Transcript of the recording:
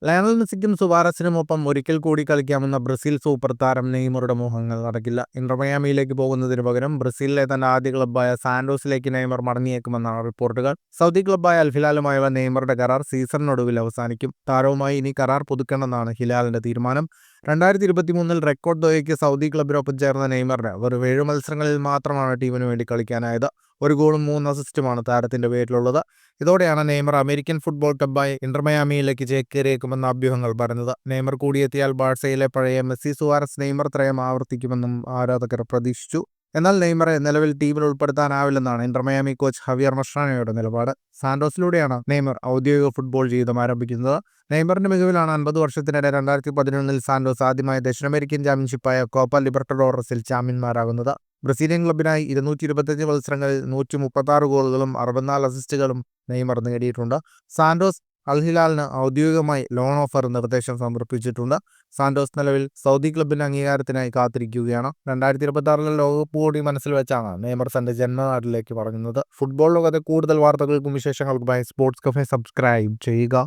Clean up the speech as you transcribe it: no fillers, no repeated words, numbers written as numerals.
Lionel മെസ്സിക്കും സുവാരസിനുമൊപ്പം ഒരിക്കൽ കൂടി കളിക്കാമെന്ന Brazil super താരം നെയ്മറുടെ മോഹങ്ങൾ നടക്കില്ല. ഇന്റർ മയാമിയിലേക്ക് പോകുന്നതിന് പകരം ബ്രസീലിലെ തന്റെ ആദ്യ ക്ലബ്ബായ സാന്റോസിലേക്ക് നെയ്മർ മടങ്ങിയേക്കുമെന്നാണ് റിപ്പോർട്ടുകൾ. സൗദി ക്ലബ്ബായ അൽ ഹിലാലുമായുള്ള നെയ്മറുടെ കരാർ സീസണിനൊടുവിൽ അവസാനിക്കും. താരവുമായി ഇനി കരാർ പുതുക്കണമെന്നാണ് ഹിലാലിന്റെ തീരുമാനം. 2023 റെക്കോർഡ് തുകയ്ക്ക് സൗദി ക്ലബിനൊപ്പം ചേർന്ന നെയ്മറിന് വെറും 7 മത്സരങ്ങളിൽ മാത്രമാണ് ടീമിന് വേണ്ടി കളിക്കാനായത്. 1 ഗോളും 3 അസിസ്റ്റുമാണ് താരത്തിന്റെ പേരിലുള്ളത്. ഇതോടെയാണ് നെയ്മർ അമേരിക്കൻ ഫുട്ബോൾ ക്ലബ്ബായ ഇന്റർ മയാമിയിലേക്ക് ചേക്കേറിയേക്കുമെന്ന അഭ്യൂഹങ്ങൾ പറഞ്ഞത്. നെയ്മർ കൂടിയെത്തിയാൽ ബാഴ്സയിലെ പഴയ മെസ്സി സുവാരസ് നെയ്മർ ത്രയം ആവർത്തിക്കുമെന്നും ആരാധകർ പ്രതീക്ഷിച്ചു. എന്നാൽ നെയ്മറെ നിലവിൽ ടീമിൽ ഉൾപ്പെടുത്താനാവില്ലെന്നാണ് ഇന്റർ മയാമി കോച്ച് ഹവിയർ മസ്ട്രാനോയുടെ നിലപാട്. സാന്റോസിലൂടെയാണ് നെയ്മർ ഔദ്യോഗിക ഫുട്ബോൾ ജീവിതം ആരംഭിക്കുന്നത്. നെയ്മറിന്റെ മികവിലാണ് 50 വർഷത്തിനിടെ 2011 സാന്റോസ് ആദ്യമായി ദക്ഷിണാമേരിക്കൻ ചാമ്പ്യൻഷിപ്പായ കോപ്പ ലിബർട്ടഡോറസിൽ ചാമ്പ്യന്മാരാകുന്നത്. ബ്രസീലിയൻ ക്ലബിനായി 225 മത്സരങ്ങളിൽ 136 ഗോളുകളും 64 അസിസ്റ്റുകളും നെയ്മർ നേടിയിട്ടുണ്ട്. സാന്റോസ് അൽ ഹിലാലിന് ഔദ്യോഗികമായി ലോൺ ഓഫർ നിർദ്ദേശം സമർപ്പിച്ചിട്ടുണ്ട്. സാന്റോസ് നിലവിൽ സൗദി ക്ലബിന്റെ അംഗീകാരത്തിനായി കാത്തിരിക്കുകയാണ്. 2026 ലോകകപ്പ് കൂടി മനസ്സിൽ വെച്ചാണ് നെയ്മർ തന്റെ ജന്മനാട്ടിലേക്ക് പറയുന്നത്. ഫുട്ബോൾ ലോകത്തെ കൂടുതൽ വാർത്തകൾക്കും വിശേഷങ്ങൾക്കുമായി സ്പോർട്സ് കഫേ സബ്സ്ക്രൈബ് ചെയ്യുക.